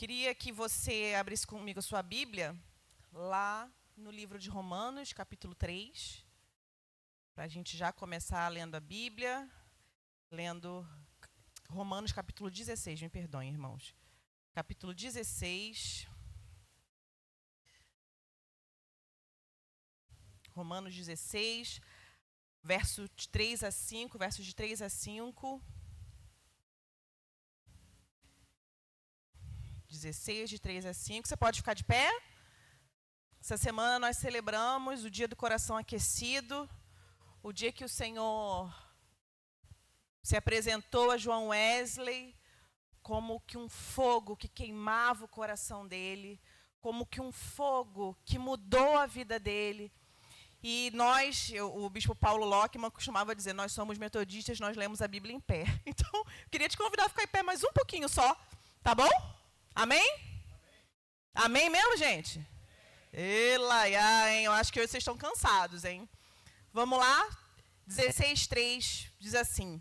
Queria que você abrisse comigo a sua Bíblia, lá no livro de Romanos, capítulo 3, para a gente já começar lendo a Bíblia, lendo Romanos, capítulo 16, me perdoem, irmãos. Capítulo 16, Romanos 16, versos de 3 a 5, 16, de 3 a 5. Você pode ficar de pé? Essa semana nós celebramos o dia do coração aquecido, o dia que o Senhor se apresentou a João Wesley como que um fogo que queimava o coração dele, como que um fogo que mudou a vida dele. E nós, o bispo Paulo Lockman costumava dizer, nós somos metodistas, nós lemos a Bíblia em pé. Então, queria te convidar a ficar em pé mais um pouquinho só, tá bom? Amém? Amém mesmo, gente? Elaiá, hein? Eu acho que hoje vocês estão cansados, hein? Vamos lá? 16:3 diz assim: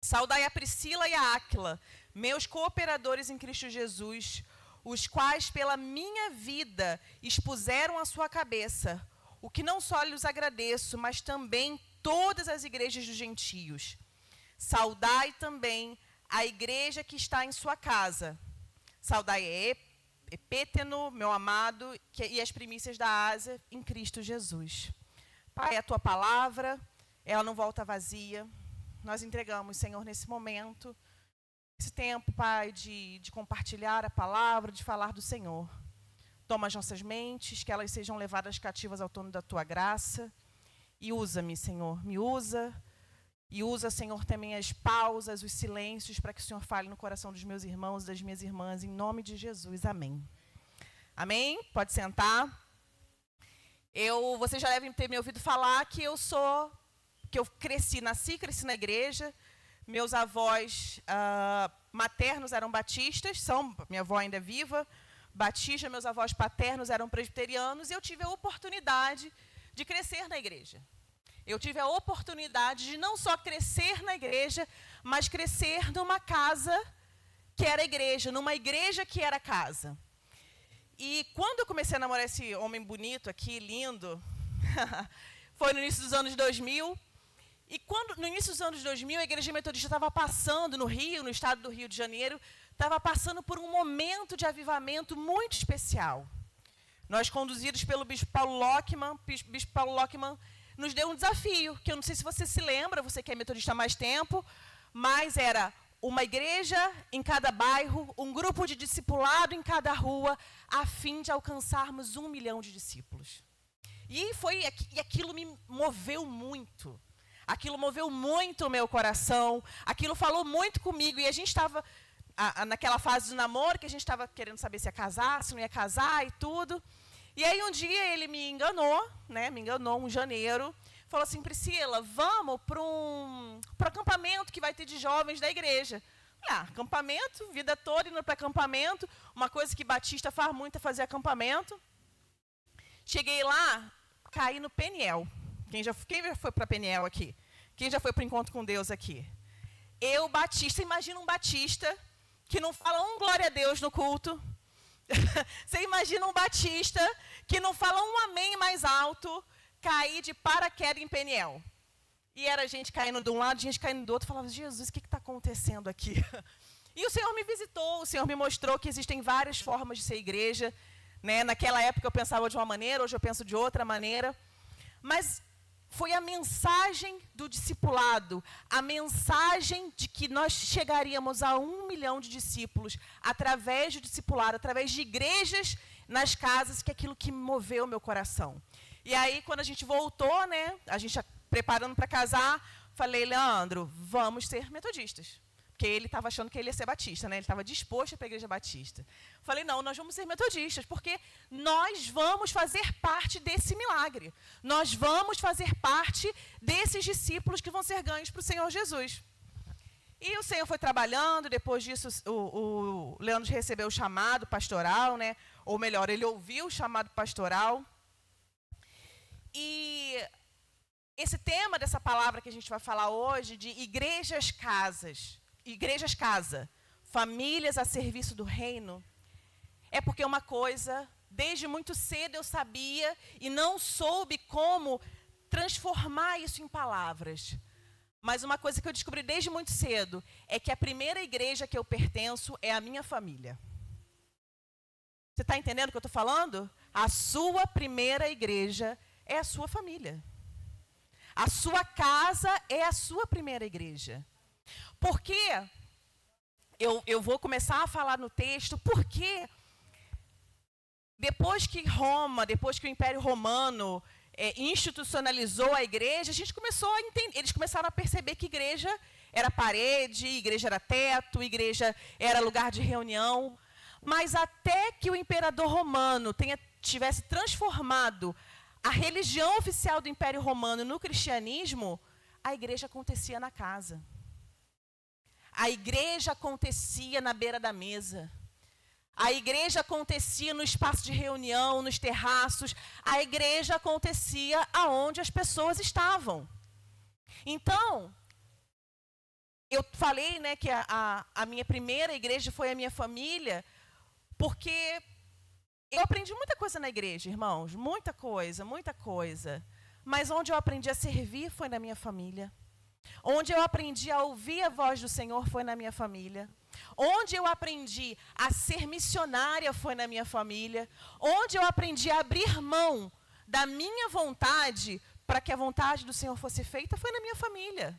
Saudai a Priscila e a Áquila, meus cooperadores em Cristo Jesus, os quais pela minha vida expuseram a sua cabeça, o que não só lhes agradeço, mas também todas as igrejas dos gentios. Saudai também a igreja que está em sua casa. Saudai Epéteno, meu amado, e as primícias da Ásia em Cristo Jesus. Pai, a tua palavra, ela não volta vazia. Nós entregamos, Senhor, nesse momento, esse tempo, Pai, de compartilhar a palavra, de falar do Senhor. Toma as nossas mentes, que elas sejam levadas cativas ao trono da tua graça. E usa-me, Senhor, me usa. E usa, Senhor, também as pausas, os silêncios, para que o Senhor fale no coração dos meus irmãos e das minhas irmãs, em nome de Jesus. Amém. Amém? Pode sentar. Vocês já devem ter me ouvido falar que eu nasci na igreja. Meus avós maternos eram batistas, minha avó ainda é viva, batista, meus avós paternos eram presbiterianos, e eu tive a oportunidade de crescer na igreja. Eu tive a oportunidade de não só crescer na igreja, mas crescer numa casa que era igreja, numa igreja que era casa. E quando eu comecei a namorar esse homem bonito aqui, lindo, foi no início dos anos 2000. E no início dos anos 2000, a Igreja Metodista estava passando no Rio, no estado do Rio de Janeiro, estava passando por um momento de avivamento muito especial. Nós, conduzidos pelo bispo Paulo Lockman, nos deu um desafio, que eu não sei se você se lembra, você que é metodista há mais tempo, mas era uma igreja em cada bairro, um grupo de discipulado em cada rua, a fim de alcançarmos 1 milhão de discípulos. E aquilo me moveu muito. Aquilo moveu muito o meu coração, aquilo falou muito comigo, e a gente estava naquela fase do namoro, que a gente estava querendo saber se ia casar, se não ia casar e tudo. E aí um dia ele me enganou em janeiro, falou assim, Priscila, vamos para um acampamento que vai ter de jovens da igreja. Acampamento, vida toda indo para acampamento, uma coisa que batista faz muito é fazer acampamento. Cheguei lá, caí no Peniel. Quem já foi para Peniel aqui? Quem já foi para o encontro com Deus aqui? Eu, batista, imagina um batista que não fala um glória a Deus no culto. Você imagina um batista que não fala um amém mais alto, cair de paraquedas em Peniel. E era gente caindo de um lado, gente caindo do outro. Eu falava, Jesus, o que está acontecendo aqui? E o Senhor me visitou, o Senhor me mostrou que existem várias formas de ser igreja. Naquela época eu pensava de uma maneira, hoje eu penso de outra maneira. Mas foi a mensagem do discipulado, a mensagem de que nós chegaríamos a 1 milhão de discípulos através do discipulado, através de igrejas nas casas, que é aquilo que moveu o meu coração. E aí, quando a gente voltou, a gente preparando para casar, falei, Leandro, vamos ser metodistas. Porque ele estava achando que ele ia ser batista, ele estava disposto a ir para a igreja batista. Falei, não, nós vamos ser metodistas, porque nós vamos fazer parte desse milagre. Nós vamos fazer parte desses discípulos que vão ser ganhos para o Senhor Jesus. E o Senhor foi trabalhando, depois disso o Leandro recebeu o chamado pastoral, ou melhor, ele ouviu o chamado pastoral. E esse tema dessa palavra que a gente vai falar hoje, de igrejas casa, famílias a serviço do reino, é porque uma coisa, desde muito cedo eu sabia e não soube como transformar isso em palavras. Mas uma coisa que eu descobri desde muito cedo é que a primeira igreja que eu pertenço é a minha família. Você está entendendo o que eu estou falando? A sua primeira igreja é a sua família. A sua casa é a sua primeira igreja. Por quê? Eu vou começar a falar no texto, porque depois que o Império Romano institucionalizou a igreja, a gente começou a entender, eles começaram a perceber que igreja era parede, igreja era teto, igreja era lugar de reunião. Mas até que o imperador romano tivesse transformado a religião oficial do Império Romano no cristianismo, a igreja acontecia na casa. A igreja acontecia na beira da mesa. A igreja acontecia no espaço de reunião, nos terraços. A igreja acontecia aonde as pessoas estavam. Então, eu falei, né, que a minha primeira igreja foi a minha família, porque eu aprendi muita coisa na igreja, irmãos. Muita coisa, muita coisa. Mas onde eu aprendi a servir foi na minha família. Onde eu aprendi a ouvir a voz do Senhor foi na minha família. Onde eu aprendi a ser missionária foi na minha família. Onde eu aprendi a abrir mão da minha vontade para que a vontade do Senhor fosse feita foi na minha família.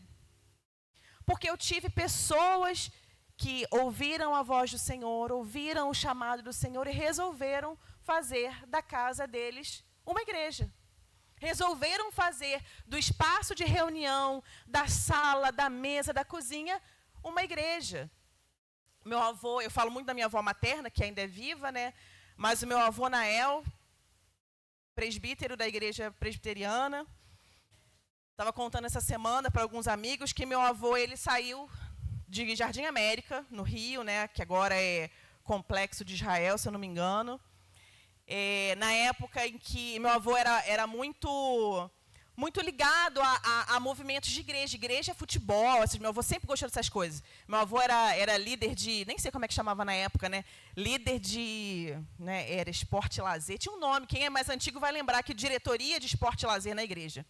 Porque eu tive pessoas que ouviram a voz do Senhor, ouviram o chamado do Senhor e resolveram fazer da casa deles uma igreja. Resolveram fazer do espaço de reunião, da sala, da mesa, da cozinha, uma igreja. Meu avô, eu falo muito da minha avó materna, que ainda é viva, né? Mas o meu avô Nael, presbítero da igreja presbiteriana, estava contando essa semana para alguns amigos que meu avô, ele saiu de Jardim América, no Rio, né? Que agora é Complexo de Israel, se eu não me engano. Na época em que meu avô era muito ligado a movimentos de igreja. Igreja é futebol, meu avô sempre gostou dessas coisas. Meu avô era líder de, nem sei como é que chamava na época, né? Líder de, né, era esporte e lazer. Tinha um nome, quem é mais antigo vai lembrar que diretoria de esporte e lazer na igreja.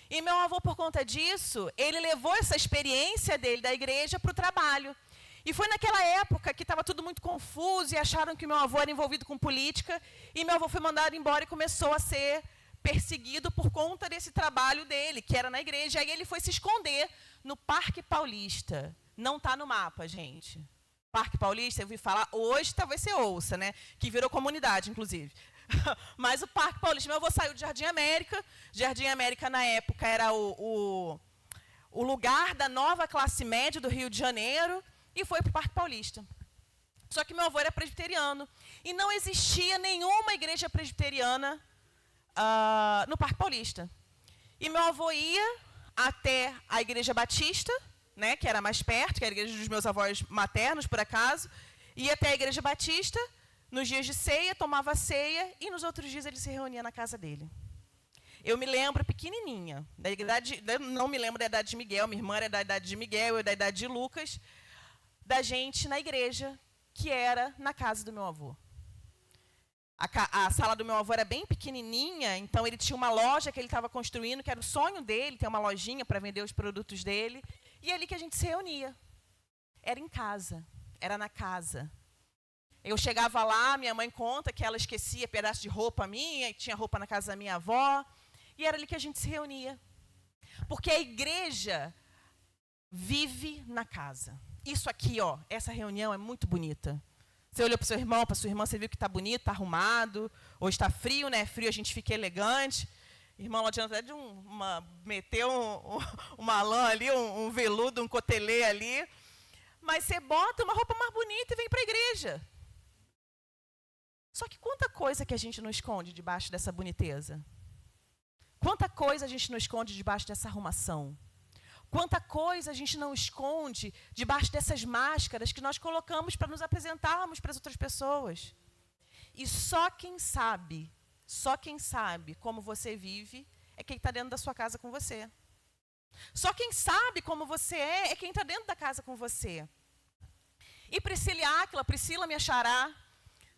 E meu avô, por conta disso, ele levou essa experiência dele da igreja para o trabalho. E foi naquela época que estava tudo muito confuso e acharam que meu avô era envolvido com política. E meu avô foi mandado embora e começou a ser perseguido por conta desse trabalho dele, que era na igreja. Aí ele foi se esconder no Parque Paulista. Não está no mapa, gente. Parque Paulista, eu ouvi falar, hoje talvez você ouça, né? Que virou comunidade, inclusive. Mas o Parque Paulista, meu avô saiu de Jardim América. Jardim América, na época, era o lugar da nova classe média do Rio de Janeiro. E foi para o Parque Paulista. Só que meu avô era presbiteriano. E não existia nenhuma igreja presbiteriana no Parque Paulista. E meu avô ia até a igreja batista, né, que era mais perto, que era a igreja dos meus avós maternos, por acaso. Ia até a igreja batista, nos dias de ceia, tomava ceia, e nos outros dias ele se reunia na casa dele. Eu me lembro pequenininha, não me lembro da idade de Miguel, minha irmã era da idade de Miguel, eu da idade de Lucas, da gente na igreja, que era na casa do meu avô. A sala do meu avô era bem pequenininha, então ele tinha uma loja que ele estava construindo, que era o sonho dele, ter uma lojinha para vender os produtos dele, e é ali que a gente se reunia. Era em casa, era na casa. Eu chegava lá, minha mãe conta que ela esquecia pedaço de roupa minha, e tinha roupa na casa da minha avó, e era ali que a gente se reunia. Porque a igreja vive na casa. Isso aqui, ó, essa reunião é muito bonita. Você olhou para o seu irmão, para a sua irmã, você viu que está bonito, está arrumado. Hoje está frio, né? Frio, a gente fica elegante. Irmão, não adianta até meter uma lã ali, um veludo, um cotelê ali. Mas você bota uma roupa mais bonita e vem para a igreja. Só que quanta coisa que a gente não esconde debaixo dessa boniteza? Quanta coisa a gente não esconde debaixo dessa arrumação? Quanta coisa a gente não esconde debaixo dessas máscaras que nós colocamos para nos apresentarmos para as outras pessoas. E só quem sabe como você vive é quem está dentro da sua casa com você. Só quem sabe como você é quem está dentro da casa com você. E Priscila e Áquila, Priscila minha xará,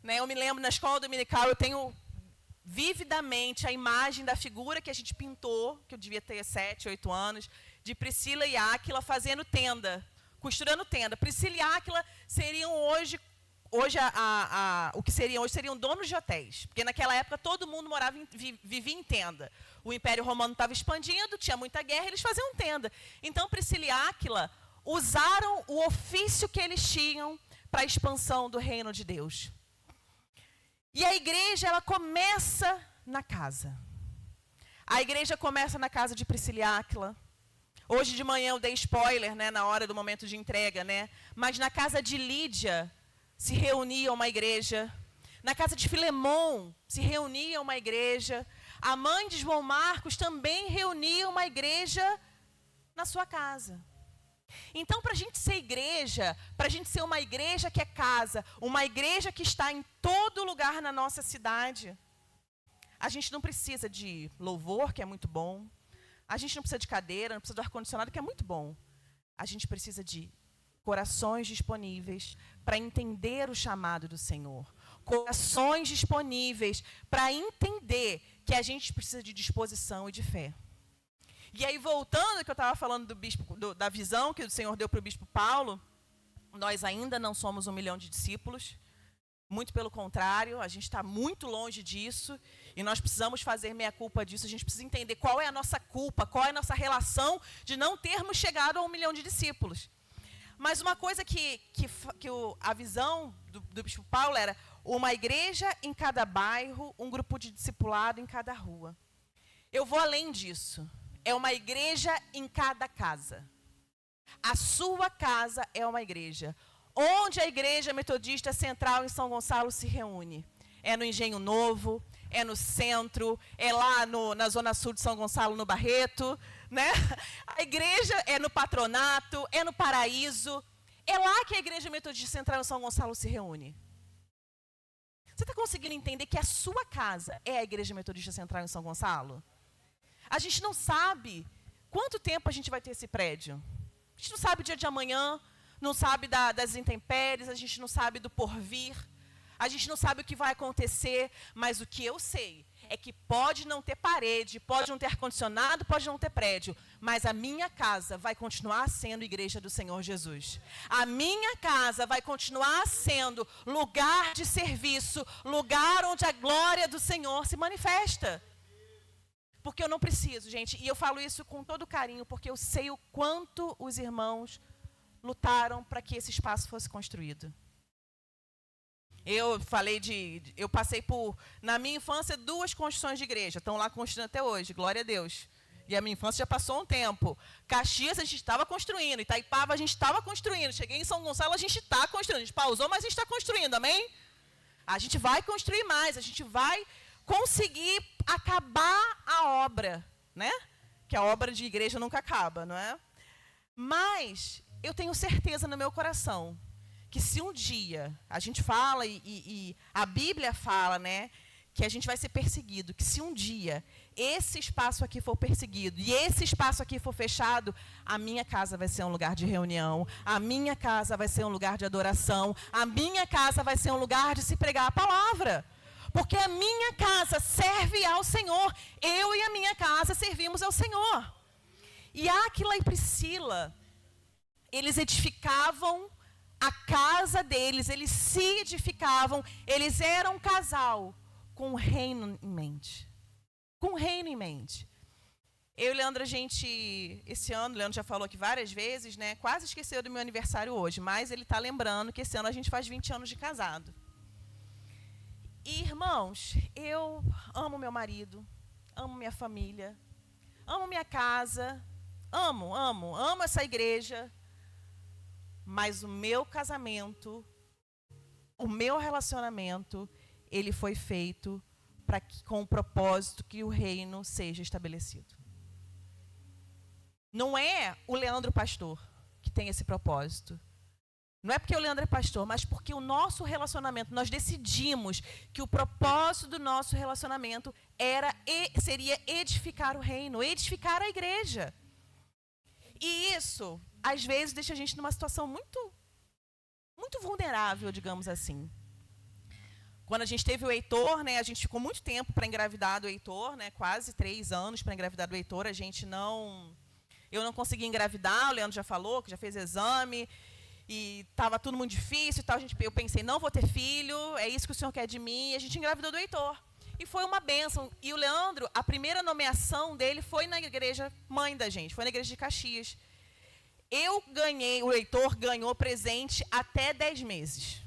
né? Eu me lembro, na escola dominical, eu tenho vividamente a imagem da figura que a gente pintou, que eu devia ter 7, 8 anos, de Priscila e Áquila fazendo tenda, costurando tenda. Priscila e Áquila seriam hoje o que seriam hoje seriam donos de hotéis, porque naquela época todo mundo vivia em tenda. O Império Romano estava expandindo, tinha muita guerra, eles faziam tenda. Então Priscila e Áquila usaram o ofício que eles tinham para a expansão do reino de Deus. E a igreja, ela começa na casa. A igreja começa na casa de Priscila e Áquila. Hoje de manhã eu dei spoiler, né, na hora do momento de entrega, né? Mas na casa de Lídia se reunia uma igreja. Na casa de Filemon se reunia uma igreja. A mãe de João Marcos também reunia uma igreja na sua casa. Então, para a gente ser igreja, para a gente ser uma igreja que é casa, uma igreja que está em todo lugar na nossa cidade, a gente não precisa de louvor, que é muito bom. A gente não precisa de cadeira, não precisa do ar-condicionado, que é muito bom. A gente precisa de corações disponíveis para entender o chamado do Senhor. Corações disponíveis para entender que a gente precisa de disposição e de fé. E aí, voltando, que eu estava falando da visão que o Senhor deu para o bispo Paulo, nós ainda não somos 1 milhão de discípulos, muito pelo contrário, a gente está muito longe disso, e nós precisamos fazer meia-culpa disso, a gente precisa entender qual é a nossa culpa, qual é a nossa relação de não termos chegado a 1 milhão de discípulos. Mas uma coisa a visão do bispo Paulo era uma igreja em cada bairro, um grupo de discipulado em cada rua. Eu vou além disso. É uma igreja em cada casa. A sua casa é uma igreja. Onde a igreja metodista central em São Gonçalo se reúne? É no Engenho Novo, é no centro, é lá na zona sul de São Gonçalo, no Barreto, né? A igreja é no Patronato, é no Paraíso. É lá que a igreja metodista central em São Gonçalo se reúne. Você está conseguindo entender que a sua casa é a igreja metodista central em São Gonçalo? A gente não sabe quanto tempo a gente vai ter esse prédio. A gente não sabe o dia de amanhã, não sabe das intempéries, a gente não sabe do porvir, a gente não sabe o que vai acontecer, mas o que eu sei é que pode não ter parede, pode não ter ar-condicionado, pode não ter prédio, mas a minha casa vai continuar sendo igreja do Senhor Jesus. A minha casa vai continuar sendo lugar de serviço, lugar onde a glória do Senhor se manifesta. Porque eu não preciso, gente, e eu falo isso com todo carinho, porque eu sei o quanto os irmãos lutaram para que esse espaço fosse construído. Eu passei por, na minha infância, 2 construções de igreja, estão lá construindo até hoje, glória a Deus. E a minha infância já passou um tempo. Caxias a gente estava construindo, Itaipava a gente estava construindo, cheguei em São Gonçalo a gente está construindo, a gente pausou, mas a gente está construindo, amém? A gente vai construir mais, a gente vai conseguir acabar a obra, né? Que a obra de igreja nunca acaba, não é? Mas eu tenho certeza no meu coração que se um dia a gente fala e a Bíblia fala, né, que a gente vai ser perseguido, que se um dia esse espaço aqui for perseguido e esse espaço aqui for fechado, a minha casa vai ser um lugar de reunião, a minha casa vai ser um lugar de adoração, a minha casa vai ser um lugar de se pregar a palavra. Porque a minha casa serve ao Senhor. Eu e a minha casa servimos ao Senhor. E Áquila e Priscila, eles edificavam a casa deles, eles se edificavam, eles eram um casal com o reino em mente. Com o reino em mente. Eu e Leandro, esse ano, o Leandro já falou aqui várias vezes, né? Quase esqueceu do meu aniversário hoje, mas ele está lembrando que esse ano a gente faz 20 anos de casado. E, irmãos, eu amo meu marido, amo minha família, amo minha casa, amo essa igreja, mas o meu casamento, o meu relacionamento, ele foi feito com o propósito que o reino seja estabelecido. Não é o Leandro pastor que tem esse propósito. Não é porque o Leandro é pastor, mas porque o nosso relacionamento, nós decidimos que o propósito do nosso relacionamento seria edificar o reino, edificar a igreja. E isso, às vezes, deixa a gente numa situação muito muito vulnerável, digamos assim. Quando a gente teve o Heitor, né, a gente ficou muito tempo para engravidar do Heitor, né, quase 3 anos para engravidar do Heitor. Eu não consegui engravidar, o Leandro já falou, que já fez exame, e estava tudo muito difícil e tal. Eu pensei, não vou ter filho, é isso que o Senhor quer de mim, e a gente engravidou do Heitor. E foi uma bênção. E o Leandro, a primeira nomeação dele foi na igreja mãe da gente, foi na igreja de Caxias. O Heitor ganhou presente até 10 meses.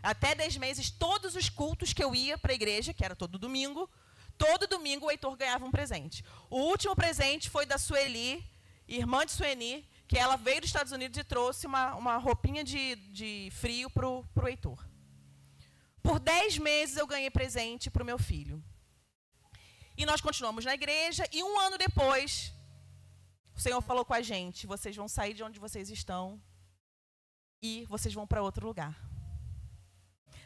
Até 10 meses, todos os cultos que eu ia para a igreja, que era todo domingo o Heitor ganhava um presente. O último presente foi da Sueli, irmã de Sueni, que ela veio dos Estados Unidos e trouxe uma roupinha de frio para o Heitor. Por 10 meses eu ganhei presente para o meu filho. E nós continuamos na igreja, e 1 ano depois, o Senhor falou com a gente, vocês vão sair de onde vocês estão e vocês vão para outro lugar.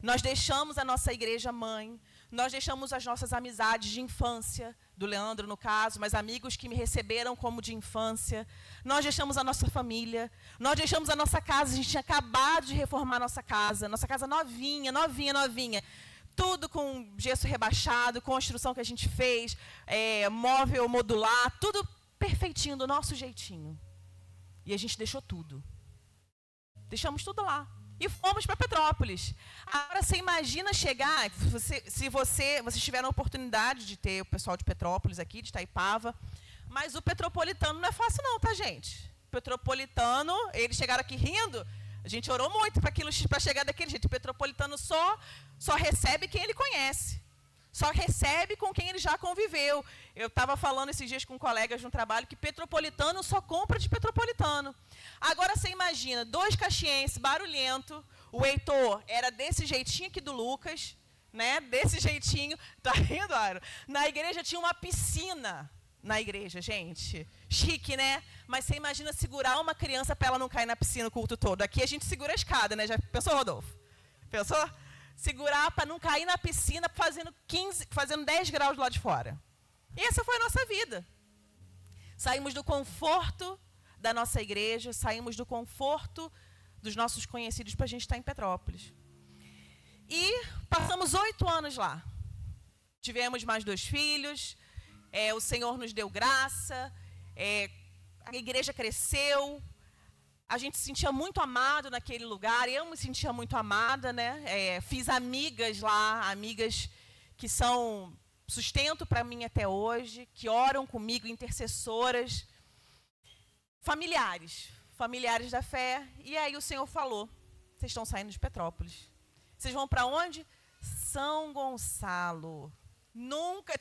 Nós deixamos a nossa igreja mãe, nós deixamos as nossas amizades de infância, do Leandro no caso, mas amigos que me receberam como de infância. Nós deixamos a nossa família, nós deixamos a nossa casa, a gente tinha acabado de reformar nossa casa novinha. Tudo com gesso rebaixado, construção que a gente fez, móvel modular, tudo perfeitinho, do nosso jeitinho. E a gente deixou tudo. Deixamos tudo lá. E fomos para Petrópolis. Agora, você imagina chegar, se vocês tiveram a oportunidade de ter o pessoal de Petrópolis aqui, de Itaipava, mas o petropolitano não é fácil não, tá, gente? Petropolitano, eles chegaram aqui rindo, a gente orou muito para chegar daquele jeito. O petropolitano só recebe quem ele conhece. Só recebe com quem ele já conviveu. Eu estava falando esses dias com colegas de um trabalho que petropolitano só compra de petropolitano. Agora você imagina, 2 caxienses, barulhento, o Heitor era desse jeitinho aqui do Lucas, né? Desse jeitinho, tá rindo, Aro? Na igreja tinha uma piscina, na igreja, gente. Chique, né? Mas você imagina segurar uma criança para ela não cair na piscina o culto todo. Aqui a gente segura a escada, né? Já pensou, Rodolfo? Pensou? Segurar para não cair na piscina fazendo 10 graus do lado de fora. E essa foi a nossa vida. Saímos do conforto da nossa igreja, saímos do conforto dos nossos conhecidos para a gente estar em Petrópolis. E passamos 8 anos lá. Tivemos mais 2 filhos, o Senhor nos deu graça, a igreja cresceu, a gente se sentia muito amado naquele lugar, eu me sentia muito amada, né? Fiz amigas lá, amigas que são sustento para mim até hoje, que oram comigo, intercessoras, familiares da fé. E aí o Senhor falou, vocês estão saindo de Petrópolis. Vocês vão para onde? São Gonçalo. Nunca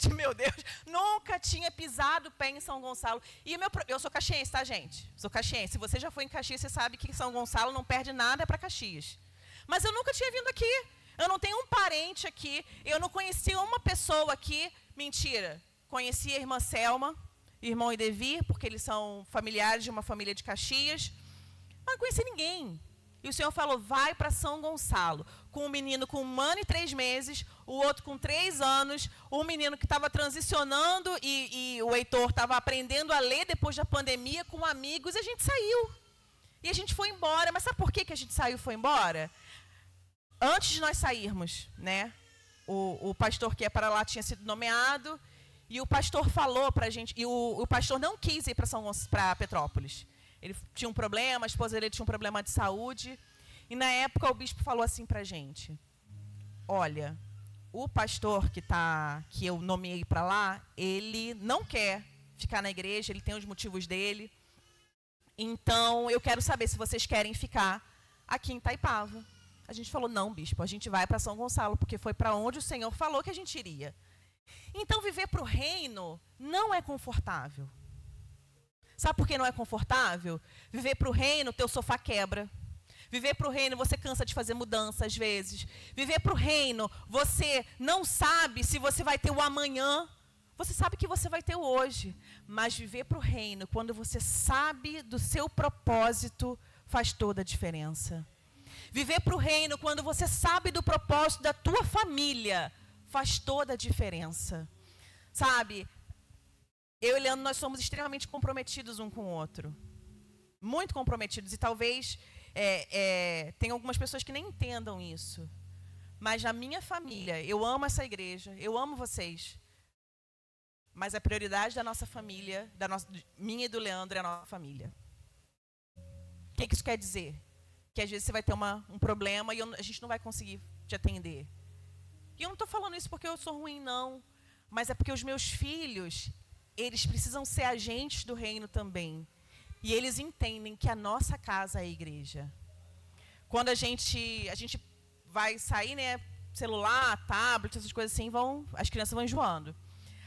tinha pisado o pé em São Gonçalo. E eu sou caxiense, tá, gente? Sou caxiense. Se você já foi em Caxias, você sabe que São Gonçalo não perde nada para Caxias. Mas eu nunca tinha vindo aqui. Eu não tenho um parente aqui. Eu não conhecia uma pessoa aqui. Mentira. Conheci a irmã Selma, irmão Idevir, porque eles são familiares de uma família de Caxias. Mas não conheci ninguém. E o Senhor falou, vai para São Gonçalo. Com um menino com 1 ano e 3 meses, o outro com 3 anos, um menino que estava transicionando e o Heitor estava aprendendo a ler depois da pandemia com amigos, e a gente saiu. E a gente foi embora. Mas sabe por que a gente saiu e foi embora? Antes de nós sairmos, né, o pastor que é para lá tinha sido nomeado, e o pastor falou para a gente, e o pastor não quis ir para Petrópolis. Ele tinha um problema, a esposa dele tinha um problema de saúde. E na época o bispo falou assim para a gente, olha, o pastor que eu nomeei para lá, ele não quer ficar na igreja, ele tem os motivos dele. Então eu quero saber se vocês querem ficar aqui em Itaipava. A gente falou, não, bispo, a gente vai para São Gonçalo, porque foi para onde o Senhor falou que a gente iria. Então viver para o reino não é confortável. Sabe por que não é confortável? Viver para o reino, teu sofá quebra. Viver para o reino, você cansa de fazer mudança às vezes. Viver para o reino, você não sabe se você vai ter o amanhã. Você sabe que você vai ter o hoje. Mas viver para o reino, quando você sabe do seu propósito, faz toda a diferença. Viver para o reino, quando você sabe do propósito da tua família, faz toda a diferença. Sabe? Eu e Leandro, nós somos extremamente comprometidos um com o outro. Muito comprometidos. E talvez Tem algumas pessoas que nem entendam isso. Mas na minha família, eu amo essa igreja, eu amo vocês. Mas a prioridade da nossa família, minha e do Leandro, é a nossa família. O que isso quer dizer? Que às vezes você vai ter um problema e a gente não vai conseguir te atender. E eu não estou falando isso porque eu sou ruim, não. Mas é porque os meus filhos, eles precisam ser agentes do reino também. E eles entendem que a nossa casa é a igreja. Quando a gente vai sair, né, celular, tablet, essas coisas assim, as crianças vão enjoando.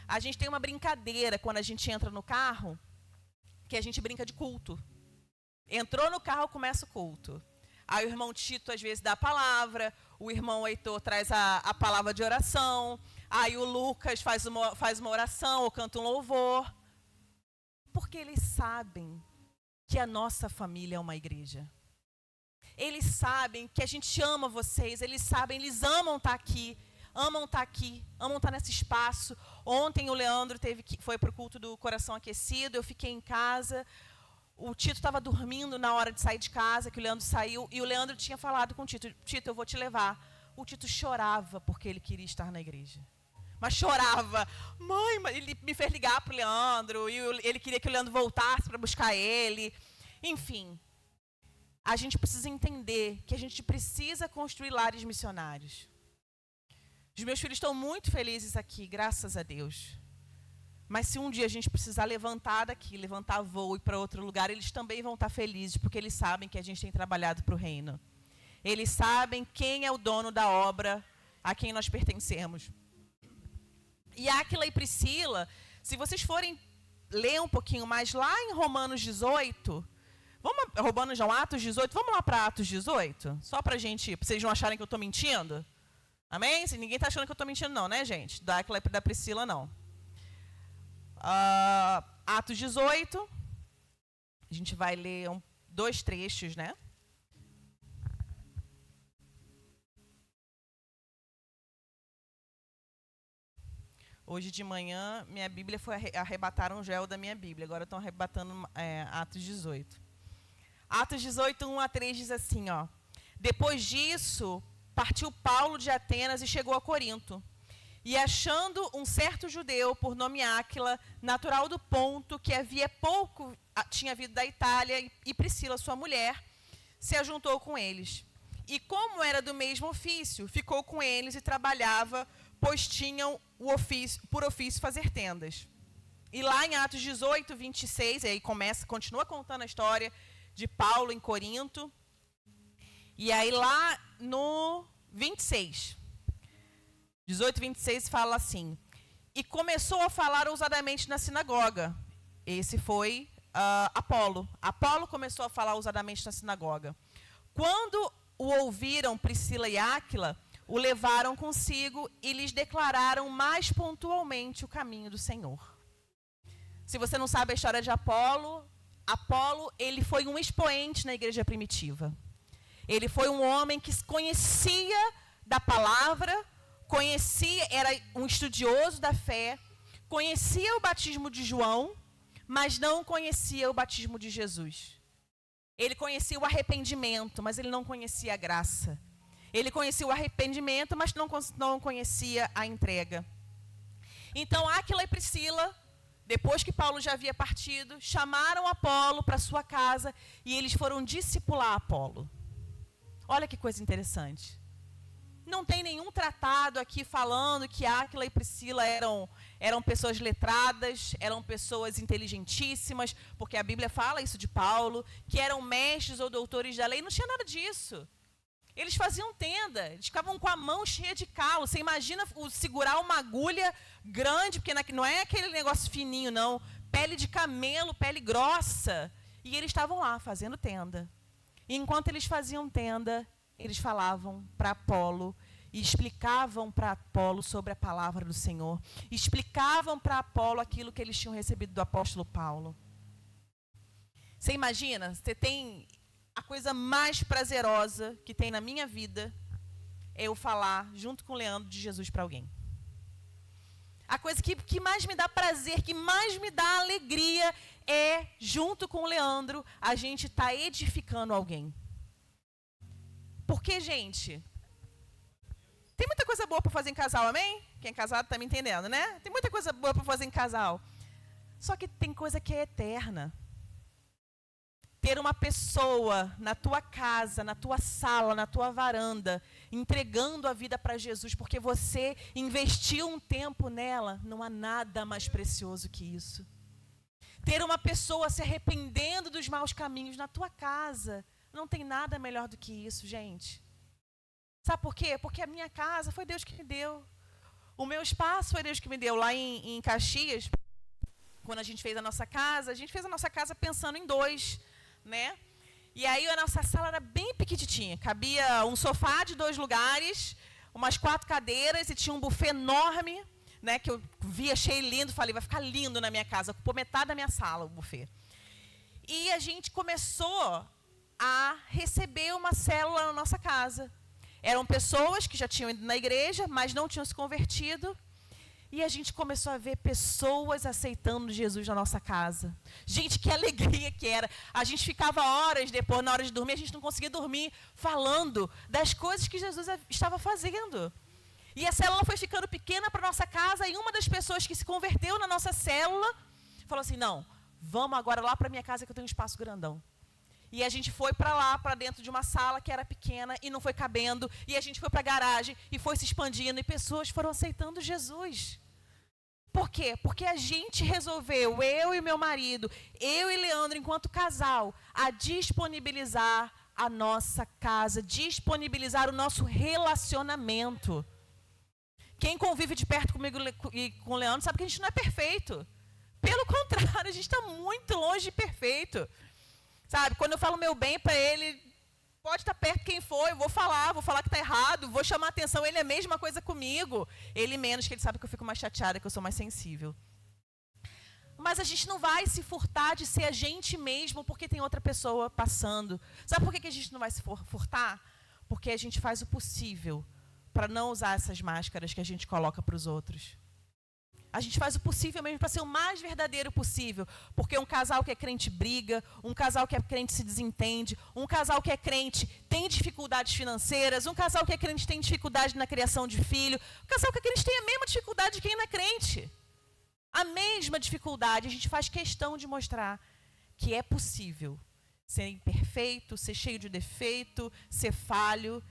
A gente tem uma brincadeira quando a gente entra no carro, que a gente brinca de culto. Entrou no carro, começa o culto. Aí o irmão Tito, às vezes, dá a palavra, o irmão Heitor traz a palavra de oração, aí o Lucas faz uma oração ou canta um louvor. Porque eles sabem que a nossa família é uma igreja. Eles sabem que a gente ama vocês, eles amam estar aqui, amam estar nesse espaço. Ontem o Leandro foi para o culto do Coração Aquecido, eu fiquei em casa. O Tito estava dormindo na hora de sair de casa, que o Leandro saiu, e o Leandro tinha falado com o Tito, Tito, eu vou te levar. O Tito chorava porque ele queria estar na igreja. Mas chorava. Mãe, ele me fez ligar para o Leandro, e ele queria que o Leandro voltasse para buscar ele. Enfim, a gente precisa entender que a gente precisa construir lares missionários. Os meus filhos estão muito felizes aqui, graças a Deus. Mas se um dia a gente precisar levantar daqui, levantar voo e ir para outro lugar, eles também vão estar felizes, porque eles sabem que a gente tem trabalhado para o reino. Eles sabem quem é o dono da obra a quem nós pertencemos. E Áquila e Priscila, se vocês forem ler um pouquinho mais, lá em Romanos 18, Atos 18, vamos lá para Atos 18? Só para vocês não acharem que eu estou mentindo? Amém? Ninguém está achando que eu estou mentindo não, né, gente? Da Áquila e da Priscila, não. Atos 18, a gente vai ler 2 trechos, né? Hoje de manhã, minha Bíblia arrebataram o gel da minha Bíblia, agora estão arrebatando Atos 18. Atos 18, 1-3 diz assim, ó. Depois disso, partiu Paulo de Atenas e chegou a Corinto. E achando um certo judeu, por nome Áquila, natural do Ponto, que havia pouco tinha vindo da Itália, e Priscila, sua mulher, se ajuntou com eles. E como era do mesmo ofício, ficou com eles e trabalhava, pois tinham por ofício fazer tendas. E lá em Atos 18, 26, aí continua contando a história de Paulo em Corinto. E aí lá no 26... 18, 26 fala assim, e começou a falar ousadamente na sinagoga. Esse foi Apolo. Apolo começou a falar ousadamente na sinagoga. Quando o ouviram Priscila e Áquila, o levaram consigo e lhes declararam mais pontualmente o caminho do Senhor. Se você não sabe a história de Apolo, ele foi um expoente na igreja primitiva. Ele foi um homem que conhecia da palavra, era um estudioso da fé, conhecia o batismo de João, mas não conhecia o batismo de Jesus. Ele conhecia o arrependimento, mas ele não conhecia a graça. Ele conhecia o arrependimento, mas não conhecia a entrega. Então, Áquila e Priscila, depois que Paulo já havia partido, chamaram Apolo para sua casa e eles foram discipular Apolo. Olha que coisa interessante. Não tem nenhum tratado aqui falando que Áquila e Priscila eram pessoas letradas, eram pessoas inteligentíssimas, porque a Bíblia fala isso de Paulo, que eram mestres ou doutores da lei. Não tinha nada disso. Eles faziam tenda, eles ficavam com a mão cheia de calo. Você imagina segurar uma agulha grande, porque não é aquele negócio fininho, não. Pele de camelo, pele grossa. E eles estavam lá fazendo tenda. E enquanto eles faziam tenda, eles falavam para Apolo e explicavam para Apolo sobre a palavra do Senhor. Explicavam para Apolo aquilo que eles tinham recebido do apóstolo Paulo. Você imagina, você tem a coisa mais prazerosa que tem na minha vida é eu falar, junto com o Leandro, de Jesus para alguém. A coisa que mais me dá prazer, que mais me dá alegria é, junto com o Leandro, a gente estar edificando alguém. Porque, gente, tem muita coisa boa para fazer em casal, amém? Quem é casado está me entendendo, né? Tem muita coisa boa para fazer em casal. Só que tem coisa que é eterna. Ter uma pessoa na tua casa, na tua sala, na tua varanda, entregando a vida para Jesus, porque você investiu um tempo nela, não há nada mais precioso que isso. Ter uma pessoa se arrependendo dos maus caminhos na tua casa, não tem nada melhor do que isso, gente. Sabe por quê? Porque a minha casa foi Deus que me deu. O meu espaço foi Deus que me deu. Lá em Caxias, quando a gente fez a nossa casa pensando em 2, né? E aí a nossa sala era bem pequititinha. Cabia um sofá de 2 lugares, umas 4 cadeiras e tinha um buffet enorme, né? Que eu vi, achei lindo, falei, vai ficar lindo na minha casa. Ocupou metade da minha sala o buffet. E a gente começou a receber uma célula na nossa casa. Eram pessoas que já tinham ido na igreja, mas não tinham se convertido. E a gente começou a ver pessoas aceitando Jesus na nossa casa. Gente, que alegria que era. A gente ficava horas depois, na hora de dormir, a gente não conseguia dormir, falando das coisas que Jesus estava fazendo. E a célula foi ficando pequena para a nossa casa, e uma das pessoas que se converteu na nossa célula falou assim, não, vamos agora lá para a minha casa que eu tenho um espaço grandão. E a gente foi para lá, para dentro de uma sala que era pequena e não foi cabendo. E a gente foi para a garagem e foi se expandindo. E pessoas foram aceitando Jesus. Por quê? Porque a gente resolveu, eu e meu marido, eu e Leandro, enquanto casal, a disponibilizar a nossa casa, disponibilizar o nosso relacionamento. Quem convive de perto comigo e com o Leandro sabe que a gente não é perfeito. Pelo contrário, a gente está muito longe de perfeito. Sabe, quando eu falo meu bem para ele, pode estar perto quem for, eu vou falar que está errado, vou chamar atenção, ele é a mesma coisa comigo. Ele menos, que ele sabe que eu fico mais chateada, que eu sou mais sensível. Mas a gente não vai se furtar de ser a gente mesmo porque tem outra pessoa passando. Sabe por que a gente não vai se furtar? Porque a gente faz o possível para não usar essas máscaras que a gente coloca para os outros. A gente faz o possível mesmo para ser o mais verdadeiro possível. Porque um casal que é crente briga, um casal que é crente se desentende, um casal que é crente tem dificuldades financeiras, um casal que é crente tem dificuldade na criação de filho, um casal que é crente tem a mesma dificuldade de quem não é crente. A mesma dificuldade. A gente faz questão de mostrar que é possível ser imperfeito, ser cheio de defeito, ser falho,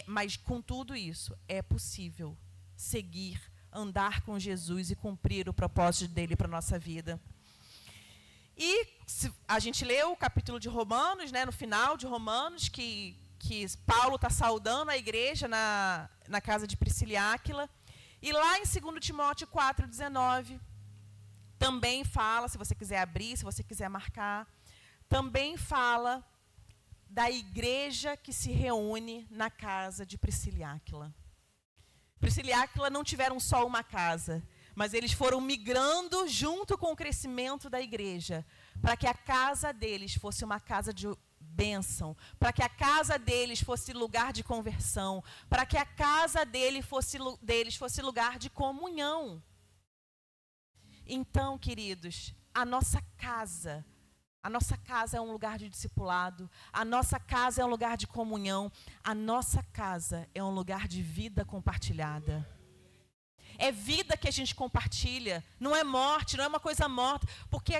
mas com tudo isso é possível seguir, andar com Jesus e cumprir o propósito dele para a nossa vida. E a gente leu o capítulo de Romanos, né, no final de Romanos, que Paulo está saudando a igreja na casa de Priscila e Áquila. E lá em 2 Timóteo 4,19, também fala, se você quiser abrir, se você quiser marcar, também fala da igreja que se reúne na casa de Priscila e Áquila. Priscila e Áquila não tiveram só uma casa, mas eles foram migrando junto com o crescimento da igreja, para que a casa deles fosse uma casa de bênção, para que a casa deles fosse lugar de conversão, para que a casa deles fosse lugar de comunhão. Então, queridos, a nossa casa é um lugar de discipulado, a nossa casa é um lugar de comunhão, a nossa casa é um lugar de vida compartilhada. É vida que a gente compartilha, não é morte, não é uma coisa morta, porque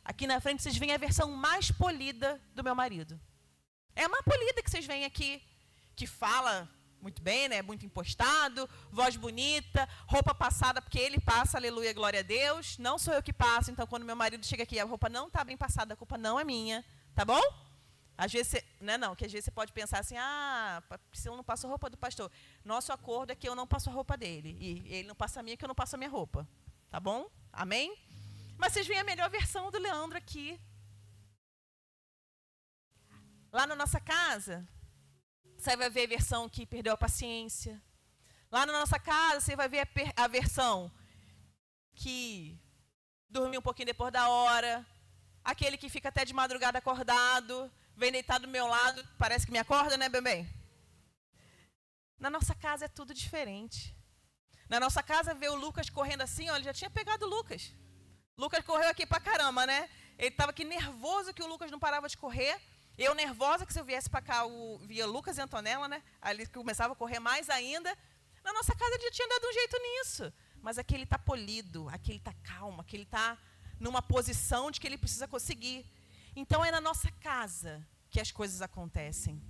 aqui na frente vocês veem a versão mais polida do meu marido. É uma polida que vocês veem aqui, que fala muito bem, né? Muito impostado, voz bonita, roupa passada, porque ele passa, aleluia, glória a Deus. Não sou eu que passo, então quando meu marido chega aqui, a roupa não está bem passada, a culpa não é minha, tá bom? Às vezes, que às vezes você pode pensar assim, Priscila não passa a roupa do pastor. Nosso acordo é que eu não passo a roupa dele, e ele não passa a minha, que eu não passo a minha roupa, tá bom? Amém? Mas vocês veem a melhor versão do Leandro aqui. Lá na nossa casa, você vai ver a versão que perdeu a paciência. Lá na nossa casa, você vai ver a versão que dormiu um pouquinho depois da hora. Aquele que fica até de madrugada acordado, vem deitado do meu lado, parece que me acorda, né, bebê? Na nossa casa é tudo diferente. Na nossa casa, vê o Lucas correndo assim, ele já tinha pegado o Lucas. Lucas correu aqui pra caramba, né? Ele estava aqui nervoso que o Lucas não parava de correr. Eu nervosa, que se eu viesse para cá, via Lucas e Antonella, né? Ali que começava a correr mais ainda. Na nossa casa ele já tinha dado um jeito nisso. Mas aqui ele está polido, aqui ele está calmo, aqui ele está numa posição de que ele precisa conseguir. Então é na nossa casa que as coisas acontecem.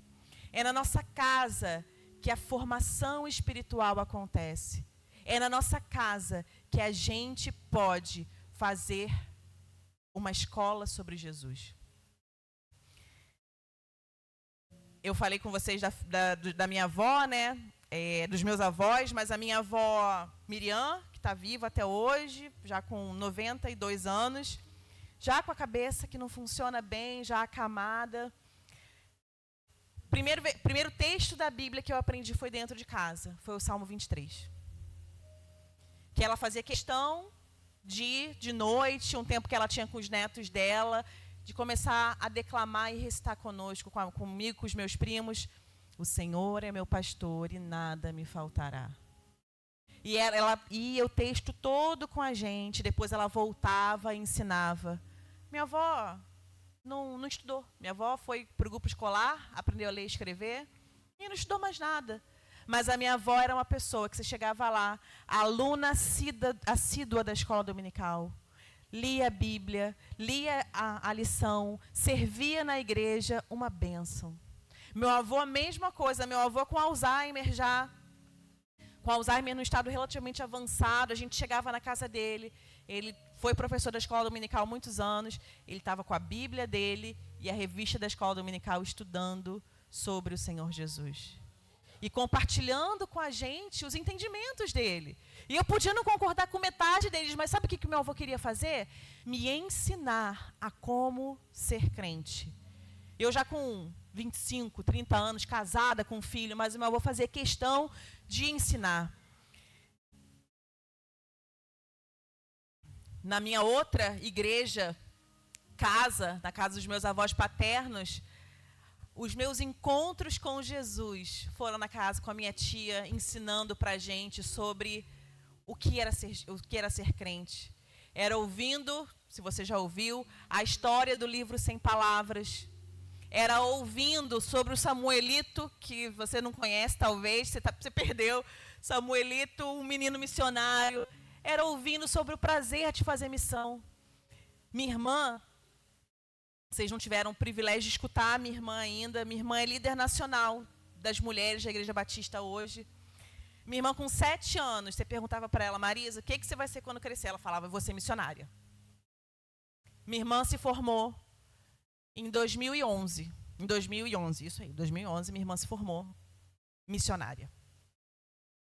É na nossa casa que a formação espiritual acontece. É na nossa casa que a gente pode fazer uma escola sobre Jesus. Eu falei com vocês da minha avó, né? Dos meus avós, mas a minha avó Miriam, que está viva até hoje, já com 92 anos, já com a cabeça que não funciona bem, já acamada. Primeiro texto da Bíblia que eu aprendi foi dentro de casa, foi o Salmo 23. Que ela fazia questão de noite, um tempo que ela tinha com os netos dela, de começar a declamar e recitar conosco, comigo, com os meus primos. O Senhor é meu pastor e nada me faltará. E ela ia o texto todo com a gente, depois ela voltava e ensinava. Minha avó não estudou. Minha avó foi para o grupo escolar, aprendeu a ler e escrever, e não estudou mais nada. Mas a minha avó era uma pessoa que você chegava lá, aluna assídua da escola dominical, lia a Bíblia, lia a lição, servia na igreja, uma bênção. Meu avô, a mesma coisa, meu avô com Alzheimer já, com Alzheimer no estado relativamente avançado, a gente chegava na casa dele, ele foi professor da escola dominical há muitos anos, ele estava com a Bíblia dele e a revista da escola dominical estudando sobre o Senhor Jesus. E compartilhando com a gente os entendimentos dele. E eu podia não concordar com metade deles, mas sabe o que meu avô queria fazer? Me ensinar a como ser crente. Eu já com 25, 30 anos, casada com um filho, mas o meu avô fazia questão de ensinar. Na minha outra igreja, na casa dos meus avós paternos, os meus encontros com Jesus foram na casa com a minha tia, ensinando para a gente sobre o que era ser crente. Era ouvindo, se você já ouviu, a história do livro Sem Palavras. Era ouvindo sobre o Samuelito, que você não conhece talvez, você perdeu. Samuelito, um menino missionário. Era ouvindo sobre o prazer de fazer missão. Minha irmã, vocês não tiveram o privilégio de escutar a minha irmã ainda. Minha irmã é líder nacional das mulheres da Igreja Batista hoje. Minha irmã com 7 anos, você perguntava para ela, Marisa, o que você vai ser quando crescer? Ela falava, eu vou ser missionária. Minha irmã se formou em 2011. Em 2011, isso aí, 2011, minha irmã se formou missionária.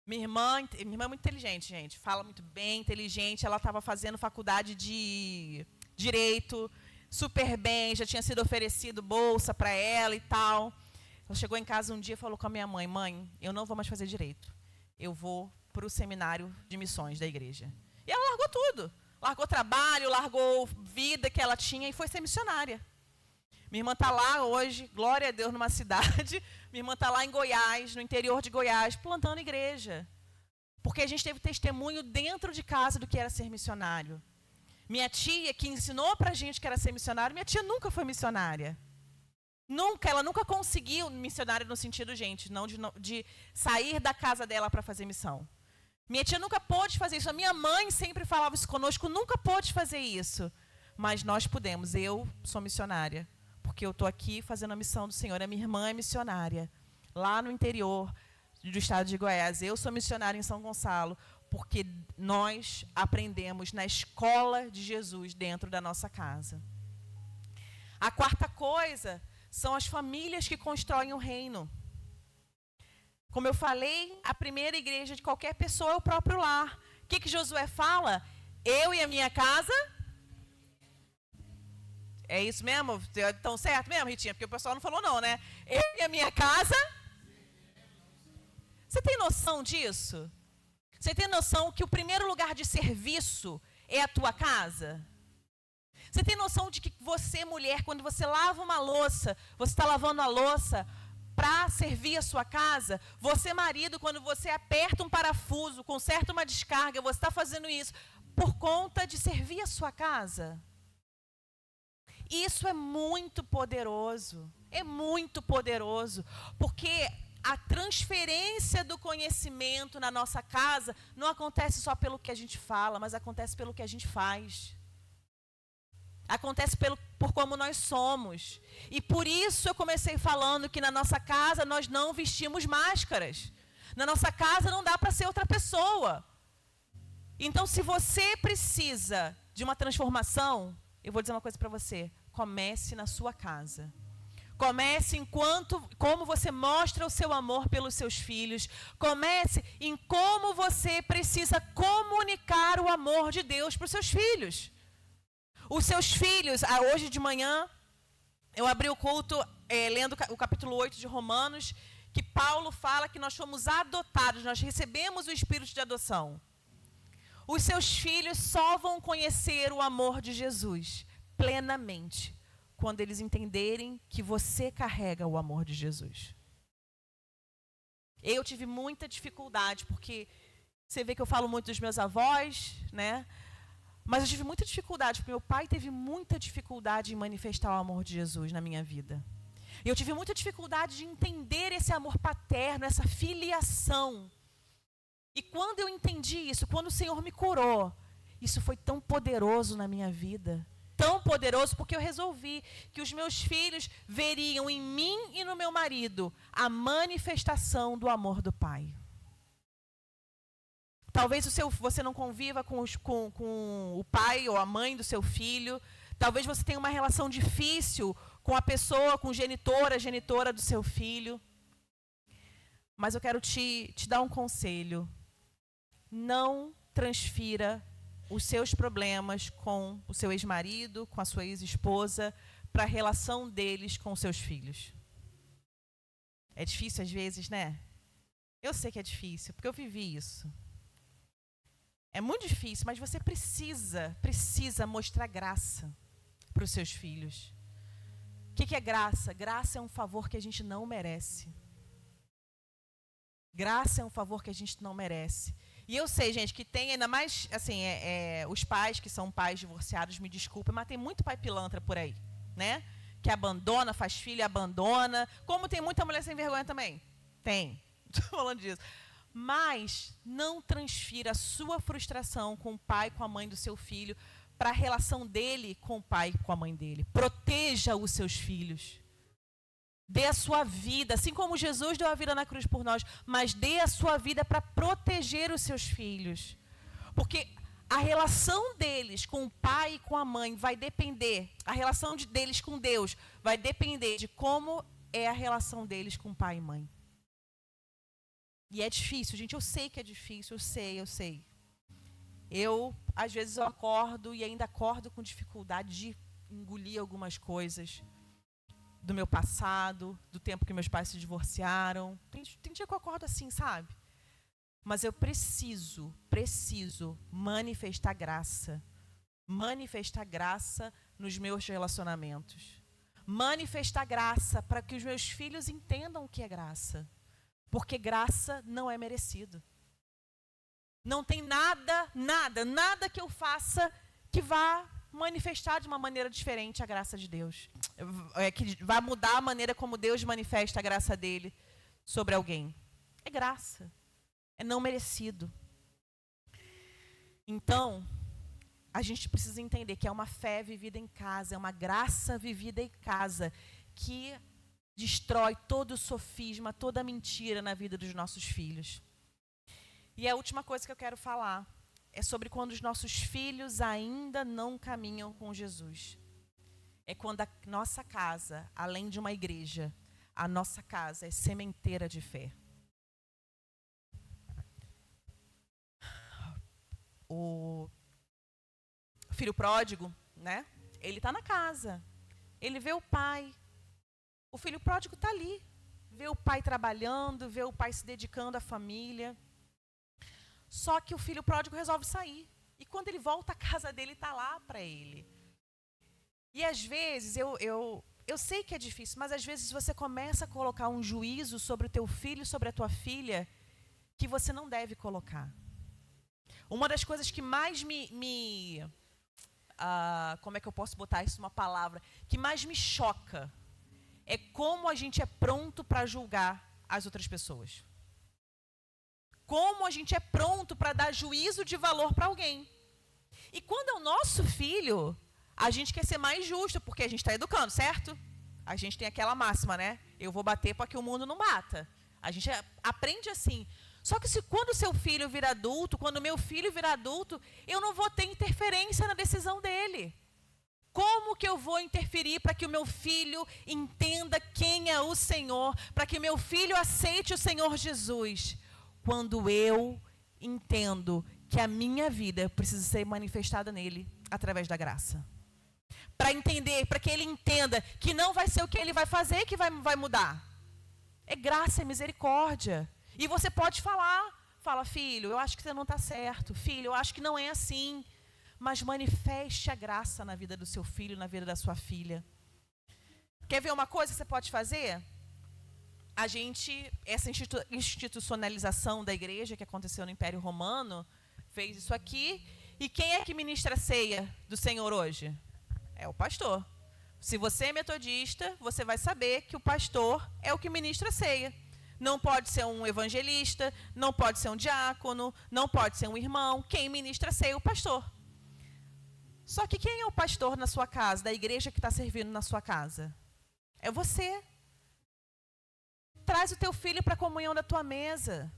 Minha irmã é muito inteligente, gente. Fala muito bem, inteligente. Ela estava fazendo faculdade de Direito, super bem, já tinha sido oferecido bolsa para ela e tal. Ela chegou em casa um dia e falou com a minha mãe, mãe, eu não vou mais fazer Direito. Eu vou para o seminário de missões da igreja. E ela largou tudo. Largou trabalho, largou vida que ela tinha e foi ser missionária. Minha irmã está lá hoje, glória a Deus, numa cidade. Minha irmã está lá em Goiás, no interior de Goiás, plantando igreja. Porque a gente teve testemunho dentro de casa do que era ser missionário. Minha tia, que ensinou para a gente que era ser missionário, minha tia nunca foi missionária. Ela nunca conseguiu, missionária no sentido, gente, não de sair da casa dela para fazer missão. Minha tia nunca pôde fazer isso. A minha mãe sempre falava isso conosco, nunca pôde fazer isso. Mas nós podemos. Eu sou missionária, porque eu estou aqui fazendo a missão do Senhor. A minha irmã é missionária, lá no interior do estado de Goiás. Eu sou missionária em São Gonçalo, porque nós aprendemos na escola de Jesus dentro da nossa casa. A quarta coisa são as famílias que constroem o reino. Como eu falei, a primeira igreja de qualquer pessoa é o próprio lar. O que Josué fala? Eu e a minha casa... É isso mesmo? Estão certo mesmo, Ritinha? Porque o pessoal não falou não, né? Eu e a minha casa... Você tem noção disso? Você tem noção que o primeiro lugar de serviço é a tua casa? Você tem noção de que você, mulher, quando você lava uma louça, você está lavando a louça para servir a sua casa? Você, marido, quando você aperta um parafuso, conserta uma descarga, você está fazendo isso por conta de servir a sua casa? isso é muito poderoso. É muito poderoso. Porque a transferência do conhecimento na nossa casa não acontece só pelo que a gente fala, mas acontece pelo que a gente faz. Acontece por como nós somos. E por isso eu comecei falando que na nossa casa nós não vestimos máscaras. Na nossa casa não dá para ser outra pessoa. Então, se você precisa de uma transformação, eu vou dizer uma coisa para você. Comece na sua casa. Comece como você mostra o seu amor pelos seus filhos. Comece em como você precisa comunicar o amor de Deus para os seus filhos. Os seus filhos, hoje de manhã, eu abri o culto lendo o capítulo 8 de Romanos, que Paulo fala que nós fomos adotados, nós recebemos o espírito de adoção. Os seus filhos só vão conhecer o amor de Jesus plenamente quando eles entenderem que você carrega o amor de Jesus. Eu tive muita dificuldade, porque você vê que eu falo muito dos meus avós, né? Mas eu tive muita dificuldade, porque meu pai teve muita dificuldade em manifestar o amor de Jesus na minha vida. E eu tive muita dificuldade de entender esse amor paterno, essa filiação. E quando eu entendi isso, quando o Senhor me curou, isso foi tão poderoso na minha vida. Tão poderoso, porque eu resolvi que os meus filhos veriam em mim e no meu marido a manifestação do amor do Pai. Talvez você não conviva com o pai ou a mãe do seu filho. Talvez você tenha uma relação difícil com a pessoa, com a genitora do seu filho. Mas eu quero te dar um conselho. Não transfira os seus problemas com o seu ex-marido, com a sua ex-esposa, para a relação deles com os seus filhos. É difícil às vezes, né? Eu sei que é difícil, porque eu vivi isso. É muito difícil, mas você precisa mostrar graça para os seus filhos. O que é graça? Graça é um favor que a gente não merece. Graça é um favor que a gente não merece. E eu sei, gente, que tem ainda mais, assim, os pais que são pais divorciados, me desculpem, mas tem muito pai pilantra por aí, né? Que abandona, faz filho e abandona. Como tem muita mulher sem vergonha também. Tem. Estou falando disso. Mas não transfira a sua frustração com o pai, com a mãe do seu filho, para a relação dele com o pai e com a mãe dele. Proteja os seus filhos. Dê a sua vida, assim como Jesus deu a vida na cruz por nós, mas dê a sua vida para proteger os seus filhos. Porque a relação deles com o pai e com a mãe vai depender, a relação deles com Deus vai depender de como é a relação deles com pai e mãe. E é difícil, gente, eu sei que é difícil, eu sei. Às vezes, eu acordo e ainda acordo com dificuldade de engolir algumas coisas do meu passado, do tempo que meus pais se divorciaram. Tem dia que eu acordo assim, sabe? Mas eu preciso manifestar graça. Manifestar graça nos meus relacionamentos. Manifestar graça para que os meus filhos entendam o que é graça. Porque graça não é merecido. Não tem nada que eu faça que vá manifestar de uma maneira diferente a graça de Deus. Que vai mudar a maneira como Deus manifesta a graça dele sobre alguém. É graça. É não merecido. Então, a gente precisa entender que é uma fé vivida em casa, é uma graça vivida em casa, que destrói todo o sofisma, toda a mentira na vida dos nossos filhos. E a última coisa que eu quero falar é sobre quando os nossos filhos ainda não caminham com Jesus. É quando a nossa casa, além de uma igreja, a nossa casa é sementeira de fé. O filho pródigo, né? Ele está na casa. Ele vê o pai. O filho pródigo está ali. Vê o pai trabalhando, vê o pai se dedicando à família. Só que o filho pródigo resolve sair. E quando ele volta, a casa dele está lá para ele. E às vezes, eu sei que é difícil, mas às vezes você começa a colocar um juízo sobre o teu filho, sobre a tua filha, que você não deve colocar. Uma das coisas que mais me como é que eu posso botar isso numa palavra, que mais me choca é como a gente é pronto para julgar as outras pessoas. Como a gente é pronto para dar juízo de valor para alguém. E quando é o nosso filho, a gente quer ser mais justo, porque a gente está educando, certo? A gente tem aquela máxima, né? Eu vou bater para que o mundo não bata. A gente aprende assim. Só que quando o seu filho vira adulto, quando o meu filho vira adulto, eu não vou ter interferência na decisão dele. Como que eu vou interferir para que o meu filho entenda quem é o Senhor, para que o meu filho aceite o Senhor Jesus? Quando eu entendo que a minha vida precisa ser manifestada nele através da graça. Para entender, para que ele entenda que não vai ser o que ele vai fazer que vai mudar. É graça, é misericórdia. E você pode fala, filho, eu acho que você não está certo. Filho, eu acho que não é assim. Mas manifeste a graça na vida do seu filho, na vida da sua filha. Quer ver uma coisa que você pode fazer? Essa institucionalização da igreja que aconteceu no Império Romano, fez isso aqui. E quem é que ministra a ceia do Senhor hoje? É o pastor. Se você é metodista, você vai saber que o pastor é o que ministra a ceia. Não pode ser um evangelista, não pode ser um diácono, não pode ser um irmão. Quem ministra a ceia é o pastor. Só que quem é o pastor na sua casa, da igreja que está servindo na sua casa? É você. Traz o teu filho para a comunhão da tua mesa.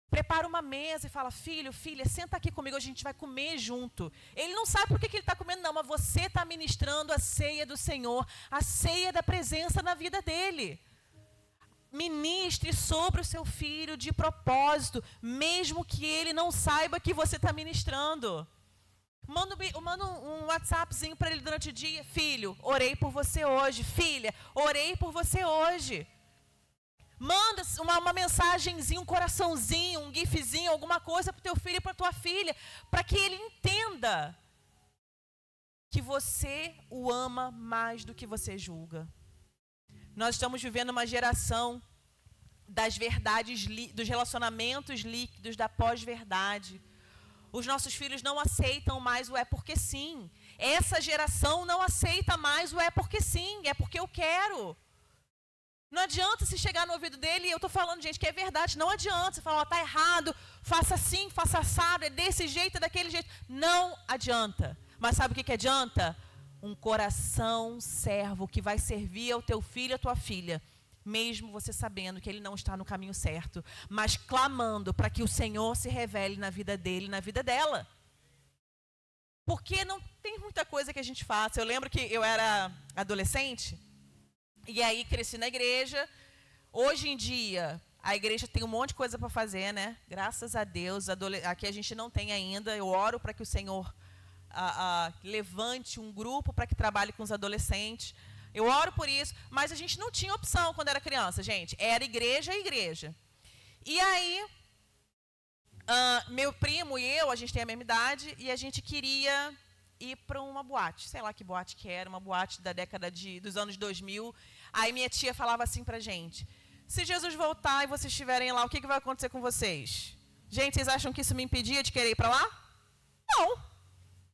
Prepara uma mesa e fala, filho, filha, senta aqui comigo, hoje a gente vai comer junto. Ele não sabe por que ele está comendo, não, mas você está ministrando a ceia do Senhor, a ceia da presença na vida dele. Ministre sobre o seu filho de propósito, mesmo que ele não saiba que você está ministrando. Manda um WhatsAppzinho para ele durante o dia. Filho, orei por você hoje. Filha, orei por você hoje. Manda uma mensagenzinha, um coraçãozinho, um gifzinho, alguma coisa para o teu filho e para a tua filha, para que ele entenda que você o ama mais do que você julga. Nós estamos vivendo uma geração das verdades, dos relacionamentos líquidos, da pós-verdade. Os nossos filhos não aceitam mais o é porque sim. Essa geração não aceita mais o é porque sim, é porque eu quero. Não adianta se chegar no ouvido dele, e eu estou falando, gente, que é verdade, não adianta. Você fala, está errado, faça assim, faça assado, é desse jeito, é daquele jeito. Não adianta. Mas sabe o que adianta? Um coração servo que vai servir ao teu filho, à tua filha. Mesmo você sabendo que ele não está no caminho certo, mas clamando para que o Senhor se revele na vida dele, na vida dela. Porque não tem muita coisa que a gente faça. Eu lembro que eu era adolescente, e aí cresci na igreja. Hoje em dia, a igreja tem um monte de coisa para fazer, né? Graças a Deus, aqui a gente não tem ainda. Eu oro para que o Senhor levante um grupo para que trabalhe com os adolescentes. Eu oro por isso, mas a gente não tinha opção quando era criança, gente. Era igreja e igreja. E aí, meu primo e eu, a gente tem a mesma idade, e a gente queria ir para uma boate. Sei lá que boate que era, uma boate da década dos anos 2000. Aí minha tia falava assim pra gente, se Jesus voltar e vocês estiverem lá, o que vai acontecer com vocês? Gente, vocês acham que isso me impedia de querer ir para lá? Não.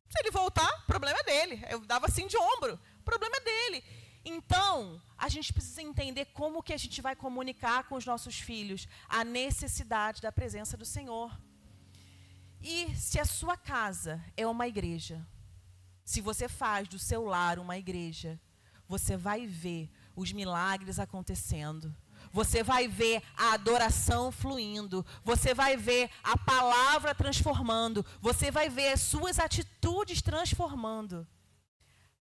Se ele voltar, o problema é dele. Eu dava assim de ombro. O problema é dele. Então, a gente precisa entender como que a gente vai comunicar com os nossos filhos a necessidade da presença do Senhor. E se a sua casa é uma igreja, se você faz do seu lar uma igreja, você vai ver os milagres acontecendo. Você vai ver a adoração fluindo. Você vai ver a palavra transformando. Você vai ver as suas atitudes transformando.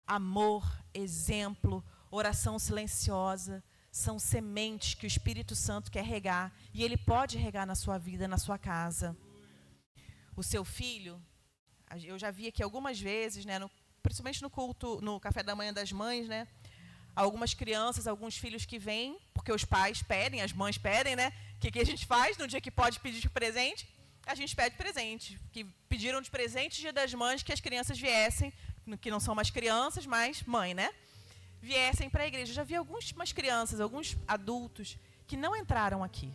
Amor, exemplo, oração silenciosa, são sementes que o Espírito Santo quer regar. E Ele pode regar na sua vida, na sua casa. O seu filho, eu já vi aqui algumas vezes, né, principalmente no culto, no café da manhã das mães, né? Algumas crianças, alguns filhos que vêm, porque os pais pedem, as mães pedem, né? O que a gente faz no dia que pode pedir de presente? A gente pede presente. Que pediram de presente Dia das Mães que as crianças viessem, que não são mais crianças, mas mãe, né? Viessem para a igreja. Eu já vi algumas crianças, alguns adultos que não entraram aqui.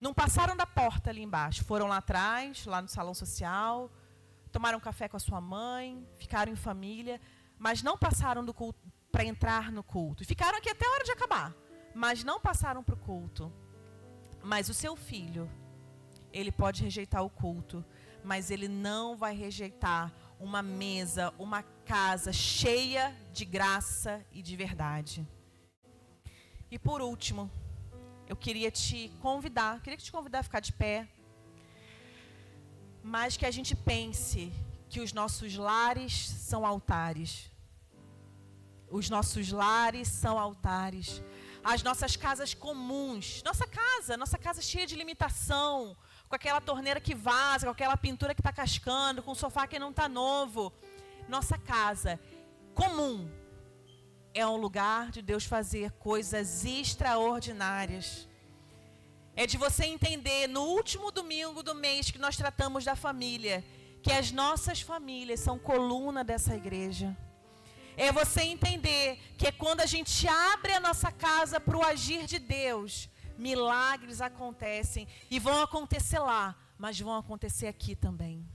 Não passaram da porta ali embaixo. Foram lá atrás, lá no salão social, tomaram café com a sua mãe, ficaram em família, mas não passaram do culto para entrar no culto. Ficaram aqui até a hora de acabar, mas não passaram para o culto. Mas o seu filho, ele pode rejeitar o culto, mas ele não vai rejeitar uma mesa, uma casa cheia de graça e de verdade. E por último, eu queria te convidar a ficar de pé, mas que a gente pense que os nossos lares são altares. Os nossos lares são altares. As nossas casas comuns, nossa casa cheia de limitação, com aquela torneira que vaza, com aquela pintura que está cascando, com o sofá que não está novo. Nossa casa comum é um lugar de Deus fazer coisas extraordinárias. É de você entender, no último domingo do mês que nós tratamos da família, que as nossas famílias são coluna dessa igreja. É você entender que é quando a gente abre a nossa casa para o agir de Deus, milagres acontecem e vão acontecer lá, mas vão acontecer aqui também.